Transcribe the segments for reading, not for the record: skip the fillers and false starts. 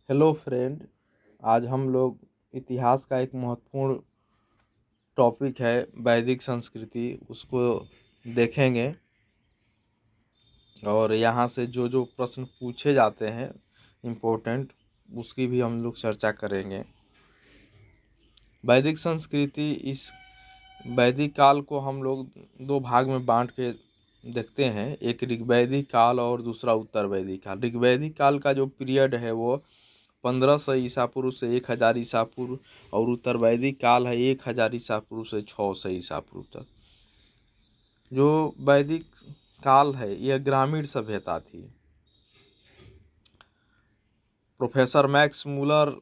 Hello friend. आज हम लोग इतिहास का एक महत्वपूर्ण टॉपिक है वैदिक संस्कृति, उसको देखेंगे और यहाँ से जो जो प्रश्न पूछे जाते हैं इम्पोर्टेंट, उसकी भी हम लोग चर्चा करेंगे। वैदिक संस्कृति, इस वैदिक काल को हम लोग दो भाग में बांट के देखते हैं, एक ऋग्वैदिक काल और दूसरा उत्तर वैदिक काल। ऋग्वैदिक काल का जो पीरियड है वो 1500 ईसा पूर्व से 1000 ईसा पूर्व, और उत्तर वैदिक काल है 1000 ईसा पूर्व से 600 ईसा पूर्व तक। जो वैदिक काल है यह ग्रामीण सभ्यता थी। प्रोफेसर मैक्स मूलर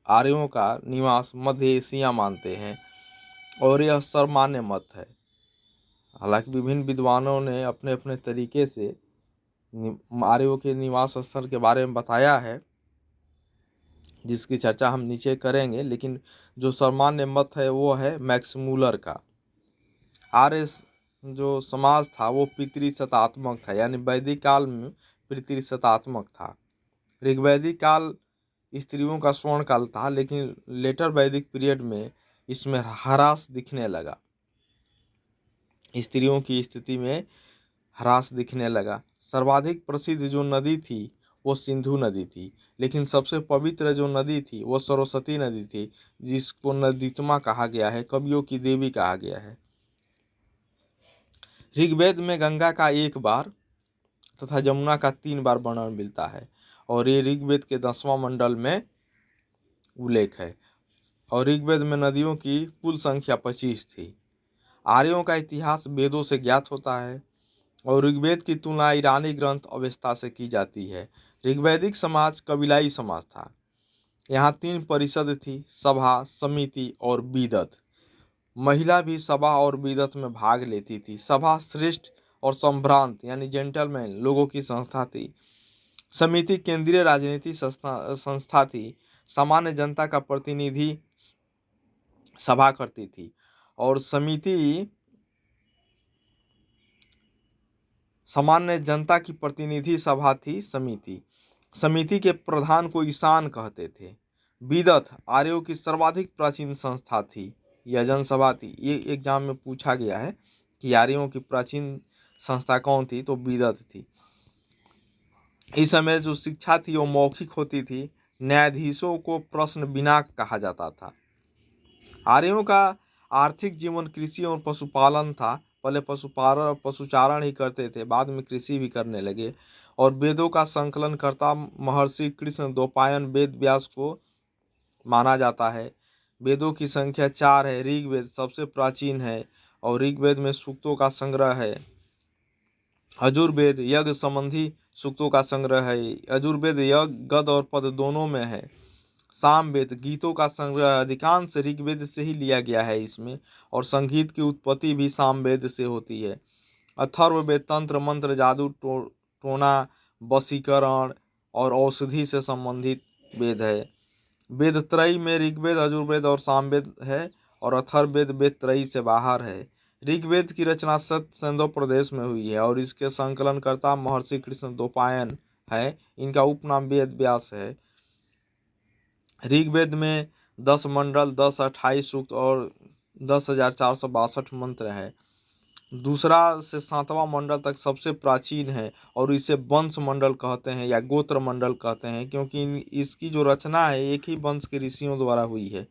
आर्यों का निवास मध्य एशिया मानते हैं और यह सर्वमान्य मत है। हालांकि विभिन्न विद्वानों ने अपने अपने तरीके से आर्यों के निवास स्थल के बारे में बताया है, जिसकी चर्चा हम नीचे करेंगे, लेकिन जो सामान्य मत है वो है मैक्स मूलर का। आर्य जो समाज था वो पितृसत्तात्मक था, यानी वैदिक काल में पितृसत्तात्मक था। ऋग्वैदिक काल स्त्रियों का स्वर्ण काल था, लेकिन लेटर वैदिक पीरियड में इसमें ह्रास दिखने लगा। स्त्रियों की स्थिति में ह्रास दिखने लगा। सर्वाधिक प्रसिद्ध जो नदी थी वो सिंधु नदी थी, लेकिन सबसे पवित्र जो नदी थी वो सरस्वती नदी थी, जिसको नदीतमा कहा गया है, कवियों की देवी कहा गया है। ऋग्वेद में गंगा का 1 बार तथा जमुना का 3 बार वर्णन मिलता है, और ये ऋग्वेद के 10वां मंडल में उल्लेख है। और ऋग्वेद में नदियों की कुल संख्या 25 थी। आर्यों का इतिहास वेदों से ज्ञात होता है, और ऋग्वेद की तुलना ईरानी ग्रंथ अवेस्ता से की जाती है। ऋग्वैदिक समाज कबीलाई समाज था। यहाँ 3 परिषद थी, सभा, समिति और बीदत। महिला भी सभा और बीदत में भाग लेती थी। सभा श्रेष्ठ और संभ्रांत यानी जेंटलमैन लोगों की संस्था थी। समिति केंद्रीय राजनीति संस्था थी। सामान्य जनता का प्रतिनिधि सभा करती थी, और सामान्य जनता की प्रतिनिधि सभा थी समिति। समिति के प्रधान को ईशान कहते थे। बीदत आर्यों की सर्वाधिक प्राचीन संस्था थी, यह जनसभा थी। ये एग्जाम में पूछा गया है कि आर्यों की प्राचीन संस्था कौन थी, तो बीदत थी। इस समय जो शिक्षा थी वो मौखिक होती थी। न्यायाधीशों को प्रश्न बिना कहा जाता था। आर्यों का आर्थिक जीवन कृषि और पशुपालन था। पहले पशुचारण ही करते थे, बाद में कृषि भी करने लगे। और वेदों का संकलन करता महर्षि कृष्ण द्वैपायन वेद व्यास को माना जाता है। वेदों की संख्या 4 है। ऋग्वेद सबसे प्राचीन है, और ऋग्वेद में सूक्तों का संग्रह है। यजुर्वेद यज्ञ संबंधी सूक्तों का संग्रह है। यजुर्वेद यज्ञ, गद और पद दोनों में है। सामवेद गीतों का संग्रह अधिकांश ऋग्वेद से ही लिया गया है इसमें, और संगीत की उत्पत्ति भी सामवेद से होती है। अथर्ववेद तंत्र मंत्र जादू टोना वशीकरण और औषधि से संबंधित वेद है। वेद त्रयी में ऋग्वेद, यजुर्वेद और सामवेद है, और अथर्ववेद वेद त्रयी से बाहर है। ऋग्वेद की रचना सत्यसेंदो प्रदेश में हुई है, और इसके संकलनकर्ता महर्षि कृष्ण द्वैपायन है। इनका उपनाम वेद व्यास है। ऋग्वेद में 10 मंडल, 10 28 सूक्त और 10,462 मंत्र है। दूसरा से 7वां मंडल तक सबसे प्राचीन है, और इसे वंश मंडल कहते हैं या गोत्र मंडल कहते हैं, क्योंकि इसकी जो रचना है एक ही वंश के ऋषियों द्वारा हुई है।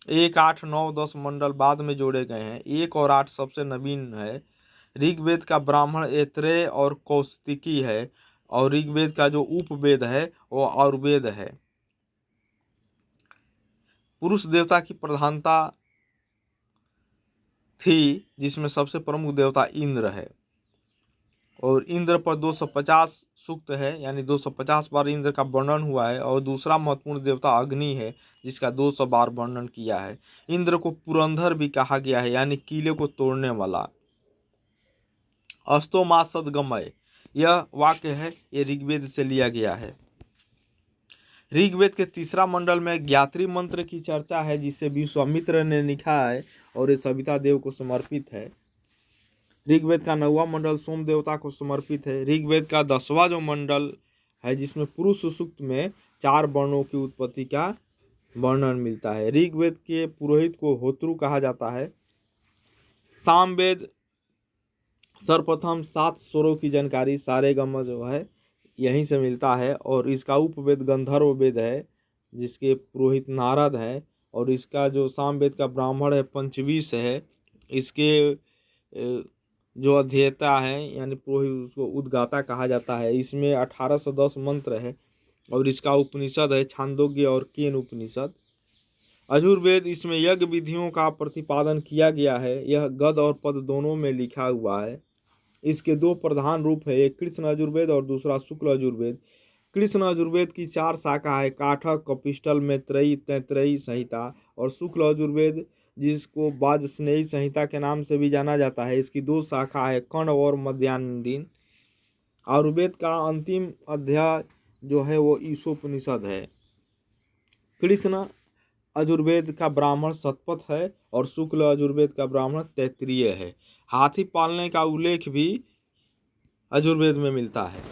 1, 8, 9, 10 मंडल बाद में जोड़े गए हैं। 1 और 8 सबसे नवीन है। ऋग्वेद का ब्राह्मण ऐत्रेय और कौशिकी है, और ऋग्वेद का जो उपवेद है वो आयुर्वेद है। पुरुष देवता की प्रधानता थी, जिसमें सबसे प्रमुख देवता इंद्र है, और इंद्र पर 250 सूक्त है, यानी 250 बार इंद्र का वर्णन हुआ है। और दूसरा महत्वपूर्ण देवता अग्नि है, जिसका 200 बार वर्णन किया है। इंद्र को पुरंदर भी कहा गया है, यानी किले को तोड़ने वाला। अस्तो मा सदगमय यह वाक्य है, ये ऋग्वेद से लिया गया है। ऋग्वेद के तीसरा मंडल में ज्ञात्री मंत्र की चर्चा है, जिसे विश्वामित्र ने लिखा है, और ये सविता देव को समर्पित है। ऋग्वेद का 9वां मंडल सोम देवता को समर्पित है। ऋग्वेद का 10वां जो मंडल है, जिसमें पुरुष सूक्त में 4 वर्णों की उत्पत्ति का वर्णन मिलता है। ऋग्वेद के पुरोहित को होत्रु कहा जाता है। सामवेद सर्वप्रथम 7 स्वरों की जानकारी सारेगम जो है यहीं से मिलता है, और इसका उपवेद गंधर्व वेद है जिसके पुरोहित नारद है, और इसका जो सामवेद का ब्राह्मण है पंचवीस है। इसके जो अध्येता है यानी पुरोहित उसको उद्गाता कहा जाता है। इसमें 1810 मंत्र है, और इसका उपनिषद है छांदोग्य और केन उपनिषद। यजुर्वेद, इसमें यज्ञ विधियों का प्रतिपादन किया गया है। यह गद और पद दोनों में लिखा हुआ है। इसके 2 प्रधान रूप है, एक कृष्ण यजुर्वेद और दूसरा शुक्ल यजुर्वेद। कृष्ण यजुर्वेद की 4 शाखा है, काठक, कपिष्टल, मैत्रेयी, तैत्तिरीय संहिता, और शुक्ल यजुर्वेद जिसको वाजस्नेयी संहिता के नाम से भी जाना जाता है, इसकी 2 शाखा है, कण्व और मध्यान्ह। आयुर्वेद का अंतिम अध्याय जो है वो ईशोपनिषद है। कृष्ण यजुर्वेद का ब्राह्मण शतपथ है, और शुक्ल यजुर्वेद का ब्राह्मण तैत्तिरीय है। हाथी पालने का उल्लेख भी यजुर्वेद में मिलता है।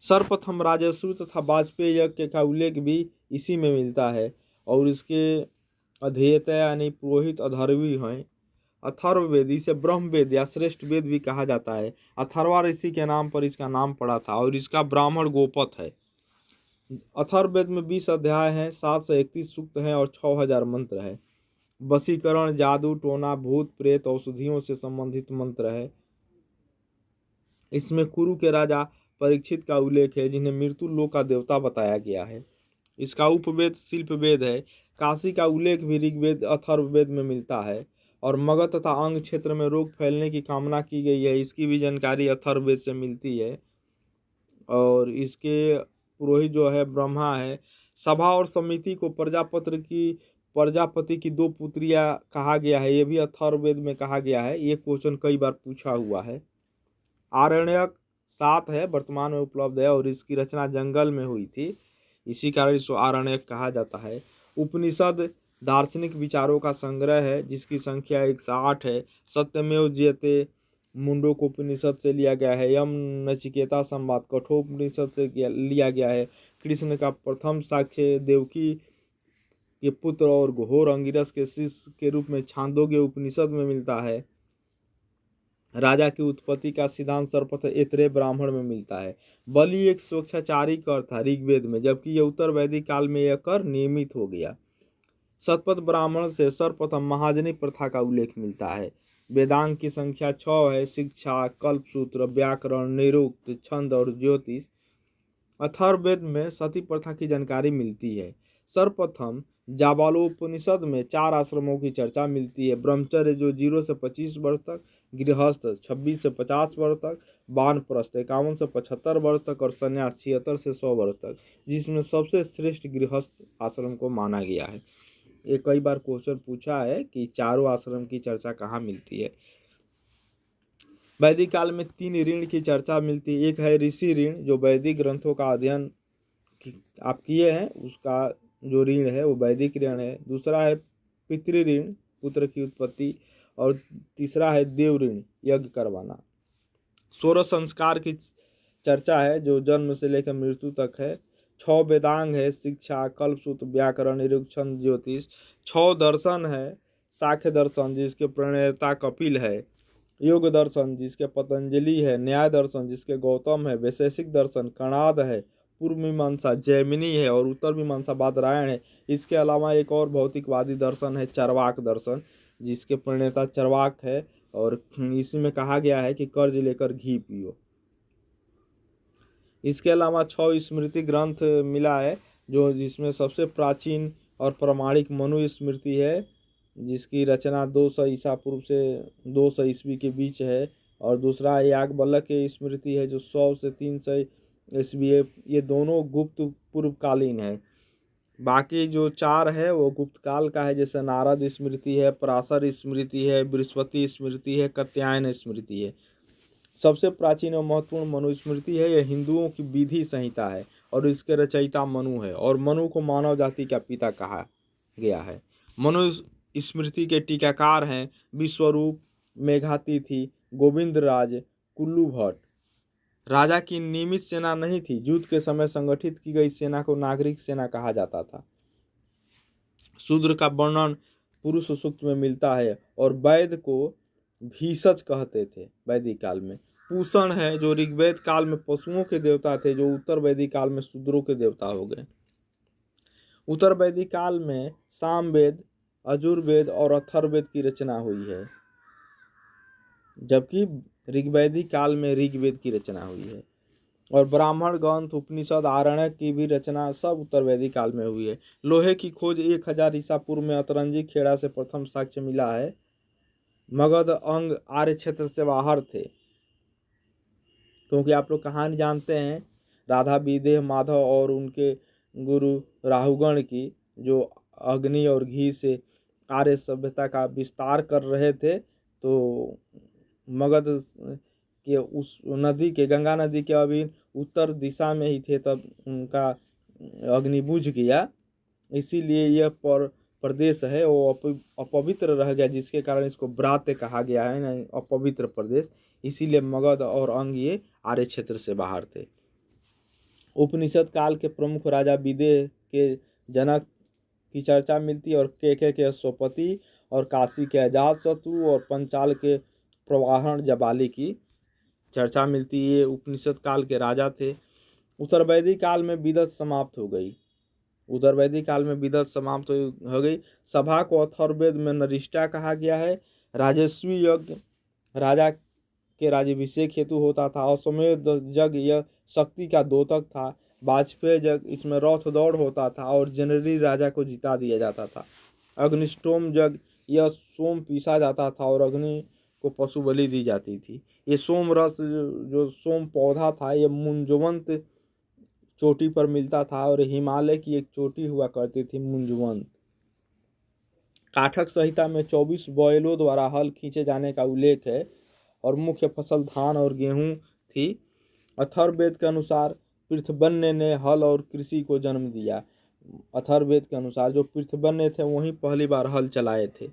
सर्वप्रथम राजस्व तथा वाजपेय यज्ञ का उल्लेख भी इसी में मिलता है, और इसके अध्येता यानी पुरोहित अथर्वी हैं। अथर्ववेद, इसे ब्रह्मवेद या श्रेष्ठ वेद भी कहा जाता है। अथर्वा ऋषि के नाम पर इसका नाम पड़ा था, और इसका ब्राह्मण गोपथ है। अथर्ववेद में 20 अध्याय हैं, 731 सूक्त हैं और 6000 मंत्र है। वशीकरण, जादू टोना, भूत प्रेत, औषधियों से संबंधित मंत्र है। इसमें कुरु के राजा परीक्षित का उल्लेख है, जिन्हें मृत्यु लोक का देवता बताया गया है। इसका उपवेद शिल्पवेद है। काशी का उल्लेख भी ऋग्वेद अथर्ववेद में मिलता है, और मगध तथा अंग क्षेत्र में रोग फैलने की कामना की गई है, इसकी भी जानकारी अथर्ववेद से मिलती है। और इसके पुरोहित जो है ब्रह्मा है। सभा और समिति को प्रजापति की 2 पुत्रियां कहा गया है, ये भी अथर्ववेद में कहा गया है। ये क्वेश्चन कई बार पूछा हुआ है। आरण्यक 7 है, वर्तमान में उपलब्ध है, और इसकी रचना जंगल में हुई थी, इसी कारण इसको आरण्यक कहा जाता है। उपनिषद दार्शनिक विचारों का संग्रह है, जिसकी संख्या 108 है। सत्यमेव जयते मुंडकोपनिषद से लिया गया है। यम नचिकेता संवाद कठोपनिषद से लिया गया है। कृष्ण का प्रथम साक्ष्य देवकी के पुत्र और घोर अंगिरस के शिष्य के रूप में छांदोग्य उपनिषद में मिलता है। राजा की उत्पत्ति का सिद्धांत सर्वप्रथम ऐतरेय ब्राह्मण में मिलता है। बलि एक स्वेच्छाचारी कर था ऋग्वेद में, जबकि यह उत्तर वैदिक काल में यह कर नियमित हो गया। शतपथ ब्राह्मण से सर्वप्रथम महाजनी प्रथा का उल्लेख मिलता है। वेदांग की संख्या 6 है। शिक्षा, कल्पसूत्र, व्याकरण, निरुक्त, छंद और ज्योतिष। अथर्ववेद में सती प्रथा की जानकारी मिलती है। सर्वप्रथम जाबालोपनिषद में 4 आश्रमों की चर्चा मिलती है। ब्रह्मचर्य जो 0 से 25 वर्ष तक, गृहस्थ 26 से 50 वर्ष तक, वानप्रस्थ 51 से 75 वर्ष तक, और संन्यास 76 से 100 वर्ष तक, जिसमें सबसे श्रेष्ठ गृहस्थ आश्रम को माना गया है। ये कई बार क्वेश्चन पूछा है कि चारों आश्रम की चर्चा कहाँ मिलती है। वैदिक काल में 3 ऋण की चर्चा मिलती है। एक है ऋषि ऋण, जो वैदिक ग्रंथों का अध्ययन आप किए हैं, उसका जो ऋण है वो वैदिक ऋण है। दूसरा है पितृ ऋण, पुत्र की उत्पत्ति, और तीसरा है देव ऋण, यज्ञ करवाना। 16 संस्कार की चर्चा है, जो जन्म से लेकर मृत्यु तक है। 6 वेदांग है, शिक्षा, कल्पसूत्र, व्याकरण, निरुक्षण, ज्योतिष। 6 दर्शन है, सांख्य दर्शन जिसके प्रणेता कपिल है, योग दर्शन जिसके पतंजलि है, न्याय दर्शन जिसके गौतम है, वैशेषिक दर्शन कणाद है, पूर्व मीमांसा जैमिनी है, और उत्तर मीमांसा बादरायण है। इसके अलावा एक और भौतिकवादी दर्शन है चरवाक दर्शन, जिसके प्रणेता चरवाक है, और इसी में कहा गया है कि कर्ज लेकर घी पियो। इसके अलावा 6 स्मृति ग्रंथ मिला है, जो जिसमें सबसे प्राचीन और प्रामाणिक मनु स्मृति है, जिसकी रचना 200 ईसा पूर्व से 200 ईस्वी के बीच है। और दूसरा याज्ञवल्क्य की स्मृति है, जो 100 से 300 ईस्वी है। ये दोनों गुप्त पूर्वकालीन है। बाकी जो 4 है वो गुप्त काल का है, जैसे नारद स्मृति है, पराशर स्मृति है, बृहस्पति स्मृति है, कात्यायन स्मृति है। सबसे प्राचीन और महत्वपूर्ण मनुस्मृति है। यह हिंदुओं की विधि संहिता है, और इसके रचयिता मनु है, और मनु को मानव जाति का पिता कहा गया है। मनु स्मृति के टीकाकार हैं विश्वरूप, मेघातिथि, गोविंद राज, कुल्लू भट्ट। राजा की नियमित सेना नहीं थी। युद्ध के समय संगठित की गई सेना को नागरिक सेना कहा जाता था। शूद्र का वर्णन पुरुष सूक्त में मिलता है और वैद्य को भीषज कहते थे वैदिक काल में। पूषण है जो ऋग्वेद काल में पशुओं के देवता थे, जो उत्तर वैदिक काल में शूद्रों के देवता हो गए। उत्तर वैदिक काल में सामवेद, यजुर्वेद और अथर्ववेद की रचना हुई है, जबकि ऋग्वैदिक काल में ऋग्वेद की रचना हुई है। और ब्राह्मण ग्रंथ, उपनिषद, आरण्यक की भी रचना सब उत्तर वैदिक काल में हुई है। लोहे की खोज 1000 ईसा पूर्व में अतरंजी खेड़ा से प्रथम साक्ष्य मिला है। मगध अंग आर्य क्षेत्र से बाहर थे, क्योंकि आप लोग कहानी जानते हैं राधा विदेह माधव और उनके गुरु राहुगण की, जो अग्नि और घी से आर्य सभ्यता का विस्तार कर रहे थे। तो मगध के उस नदी के, गंगा नदी के अभी उत्तर दिशा में ही थे, तब उनका अग्नि बुझ गया। इसीलिए यह प्रदेश है वो अपवित्र रह गया, जिसके कारण इसको व्रात्य कहा गया है ना, अपवित्र प्रदेश। इसीलिए मगध और अंग ये आर्य क्षेत्र से बाहर थे। उपनिषद काल के प्रमुख राजा विदेह के जनक की चर्चा मिलती है, और के अश्वपति, और काशी के अजातशत्रु, और पंचाल के प्रवाहन जबाली की चर्चा मिलती है। ये उपनिषद काल के राजा थे। उत्तर वैदिक काल में विदत समाप्त हो गई। उत्तर वैदिक काल में विदत समाप्त हो गई। सभा को अथर्ववेद में नरिष्ठा कहा गया है। राजस्वी यज्ञ राजा के राज्याभिषेक हेतु होता था। अश्वमेध यज्ञ यह शक्ति का द्योतक था। वाजपेय यज्ञ इसमें रथ दौड़ होता था और जनरली राजा को जिता दिया जाता था। अग्निष्टोम यज्ञ यह सोम पीसा जाता था और अग्नि को पशु बलि दी जाती थी। ये सोम रस, जो सोम पौधा था, ये मुंजवंत चोटी पर मिलता था, और हिमालय की एक चोटी हुआ करती थी मुंजवंत। काठक संहिता में 24 बैलों द्वारा हल खींचे जाने का उल्लेख है, और मुख्य फसल धान और गेहूं थी। अथर्ववेद के अनुसार पृथ्वन्य ने हल और कृषि को जन्म दिया। अथर्ववेद के अनुसार जो पृथ्वन्य थे वहीं पहली बार हल चलाए थे।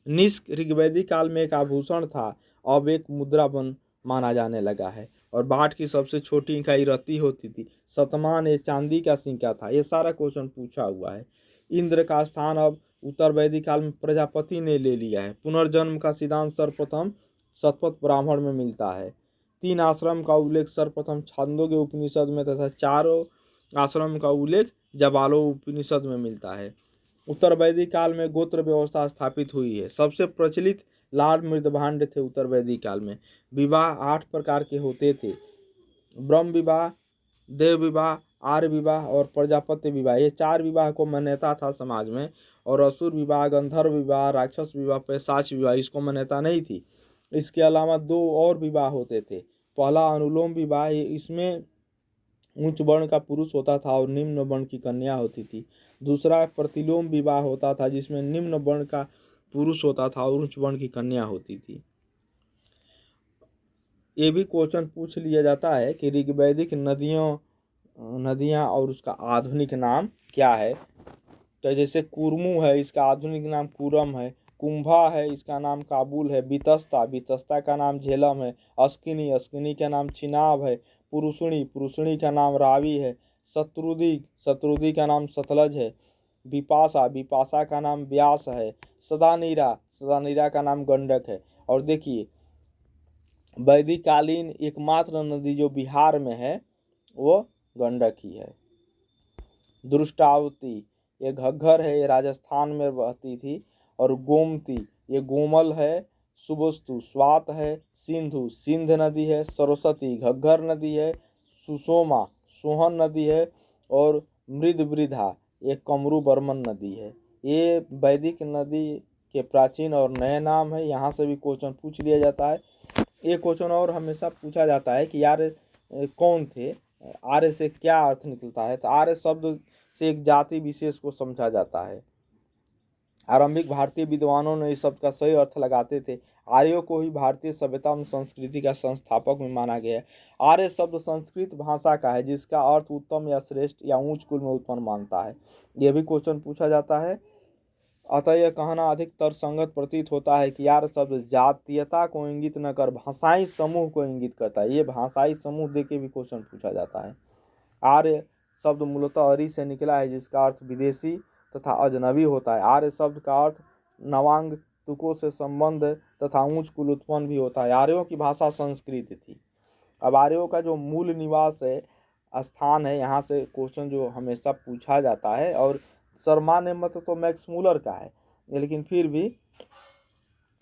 निष्क ऋग्वैदिक काल में एक आभूषण था, अब एक मुद्रा बन माना जाने लगा है। और बाट की सबसे छोटी इकाई रत्ती होती थी। शतमान ये चांदी का सिक्का था। ये सारा क्वेश्चन पूछा हुआ है। इंद्र का स्थान अब उत्तर वैदिक काल में प्रजापति ने ले लिया है। पुनर्जन्म का सिद्धांत सर्वप्रथम शतपथ ब्राह्मण में मिलता है। 3 आश्रम का उल्लेख सर्वप्रथम छांदोग्य उपनिषद में तथा 4 आश्रम का उल्लेख जबालो उपनिषद में मिलता है। उत्तर वैदिक काल में गोत्र व्यवस्था स्थापित हुई है। सबसे प्रचलित लाड़ मृदभांड थे उत्तर वैदिक काल में। विवाह 8 प्रकार के होते थे। ब्रह्म विवाह, देव विवाह, आर्य विवाह और प्रजापत्य विवाह, ये 4 विवाह को मान्यता था समाज में। और असुर विवाह, गंधर्व विवाह, राक्षस विवाह, पैशाच विवाह, इसको मान्यता नहीं थी। इसके अलावा 2 और विवाह होते थे। पहला अनुलोम विवाह, इसमें उच्च वर्ण का पुरुष होता था और निम्न वर्ण की कन्या होती थी। दूसरा प्रतिलोम विवाह होता था, जिसमें निम्न वर्ण का पुरुष होता था और उच्च वर्ण की कन्या होती थी। ये भी क्वेश्चन पूछ लिया जाता है कि ऋग्वैदिक नदियाँ और उसका आधुनिक नाम क्या है। तो जैसे कुर्मु है, इसका आधुनिक नाम कुरम है। कुंभा है, इसका नाम काबुल है। वितस्ता का नाम झेलम है। अस्किनी का नाम चिनाब है। पुरुषणी का नाम रावी है। शत्रुदी का नाम सतलज है। विपाशा का नाम व्यास है। सदानीरा का नाम गंडक है। और देखिए, वैदिक कालीन एकमात्र नदी जो बिहार में है वो गंडक ही है। दृष्टावती ये घग्घर है, ये राजस्थान में बहती थी। और गोमती ये गोमल है। सुबस्तु स्वात है। सिंधु सिंध नदी है। सरस्वती घग्घर नदी है। सुषोमा सोहन नदी है। और मृदवृधा ये कमरू बर्मन नदी है। ये वैदिक नदी के प्राचीन और नए नाम है। यहाँ से भी क्वेश्चन पूछ लिया जाता है। एक क्वेश्चन और हमेशा पूछा जाता है कि यार कौन थे, आर्य से क्या अर्थ निकलता है। तो आर्य शब्द से एक जाति विशेष को समझा जाता है। आरंभिक भारतीय विद्वानों ने इस शब्द का सही अर्थ लगाते थे। आर्यों को ही भारतीय सभ्यता एवं संस्कृति का संस्थापक में माना गया है। आर्य शब्द संस्कृत भाषा का है, जिसका अर्थ उत्तम या श्रेष्ठ या ऊंच कुल में उत्पन्न मानता है। यह भी क्वेश्चन पूछा जाता है। अतः यह कहना अधिक तर्कसंगत प्रतीत होता है कि आर्य शब्द जातीयता को इंगित न कर भाषाई समूह को इंगित करता है। ये भाषाई समूह दे के भी क्वेश्चन पूछा जाता है। आर्य शब्द मूलतः अरी से निकला है, जिसका अर्थ विदेशी तथा अजनबी होता है। आर्य शब्द का अर्थ नवांग तुकों से संबंध तथा ऊंच कुल उत्पन्न भी होता है। आर्यों की भाषा संस्कृत थी। अब आर्यों का जो मूल निवास है, स्थान है, यहाँ से क्वेश्चन जो हमेशा पूछा जाता है, और सर्वमान्य मत तो मैक्स मूलर का है, लेकिन फिर भी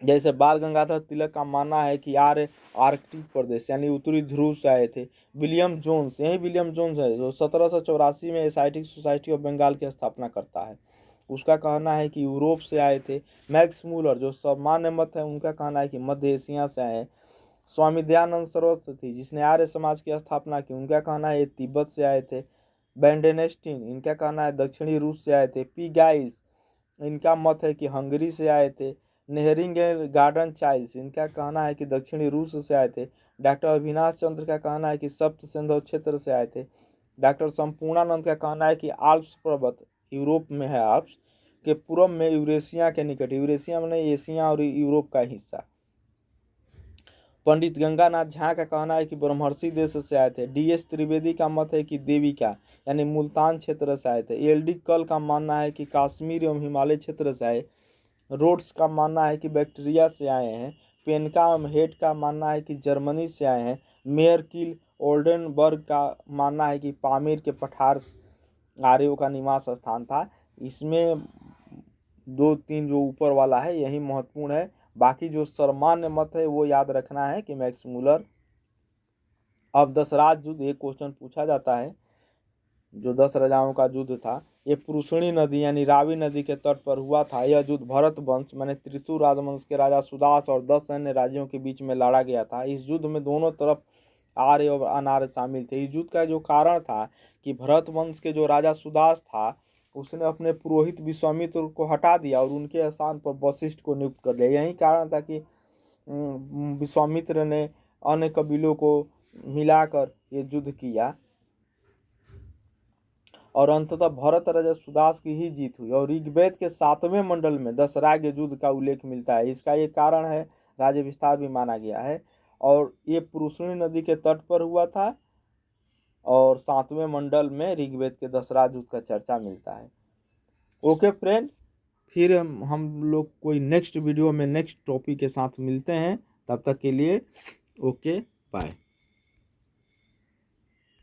जैसे बाल गंगाधर तिलक का मानना है कि आर्य आर्कटिक प्रदेश यानी उत्तरी ध्रुव से आए थे। विलियम जोन्स, यही विलियम जोन्स है जो 1784 में एसाइटिक सोसाइटी ऑफ बंगाल की स्थापना करता है, उसका कहना है कि यूरोप से आए थे। मैक्स मूलर जो सामान्य मत है, उनका कहना है कि मध्य एशिया से आए। स्वामी दयानंद सरस्वती जिसने आर्य समाज की स्थापना की, उनका कहना है ये तिब्बत से आए थे। बेंडेनेस्टीन, इनका कहना है दक्षिणी रूस से आए थे। पी गाइस, इनका मत है कि हंगरी से आए थे। नेहरिंग गार्डन चाइल्ड्स, इनका कहना है कि दक्षिणी रूस से आए थे। डॉक्टर अविनाश चंद्र का कहना है कि सप्त सिंधु क्षेत्र से आए थे। डॉक्टर संपूर्णानंद का कहना है कि आल्प्स पर्वत यूरोप में है, आल्प्स के पूर्व में यूरेशिया के निकट, यूरेशिया में एशिया और यूरोप का हिस्सा। पंडित गंगानाथ झा का कहना है कि ब्रह्मर्षि देश से आए थे। डी.एस. त्रिवेदी का मत है कि देविका यानी मुल्तान क्षेत्र से आए थे। एल.डी. कल का मानना है कि कश्मीर एवं हिमालय क्षेत्र से आए। रोड्स का मानना है कि बैक्टीरिया से आए हैं। पेनका एवं हेड का मानना है कि जर्मनी से आए हैं। मेयर किल ओल्डनबर्ग का मानना है कि पामीर के पठार आर्यों का निवास स्थान था। इसमें 2-3 जो ऊपर वाला है यही महत्वपूर्ण है। बाकी जो सर्वमान्य मत है वो याद रखना है कि मैक्स मूलर। अब 10 राज युद्ध, एक क्वेश्चन पूछा जाता है। जो 10 राजाओं का युद्ध था, ये पुरुषणी नदी यानी रावी नदी के तट पर हुआ था। यह युद्ध भरत वंश माने त्रिशूर राजवंश के राजा सुदास और 10 अन्य राज्यों के बीच में लड़ा गया था। इस युद्ध में दोनों तरफ आर्य और अनार्य शामिल थे। इस युद्ध का जो कारण था कि भरत वंश के जो राजा सुदास था, उसने अपने पुरोहित विश्वामित्र को हटा दिया और उनके स्थान पर वशिष्ठ को नियुक्त कर दिया। यही कारण था कि विश्वामित्र ने अन्य कबीलों को मिलाकर ये युद्ध किया और अंततः भरत राजा सुदास की ही जीत हुई। और ऋग्वेद के 7वें मंडल में दशराग युद्ध का उल्लेख मिलता है। इसका ये कारण है, राज्य विस्तार भी माना गया है, और ये पुरुषणी नदी के तट पर हुआ था और 7वें मंडल में ऋग्वेद के दशराग युद्ध का चर्चा मिलता है। ओके फ्रेंड, फिर हम लोग कोई नेक्स्ट वीडियो में नेक्स्ट टॉपिक के साथ मिलते हैं। तब तक के लिए ओके बाय।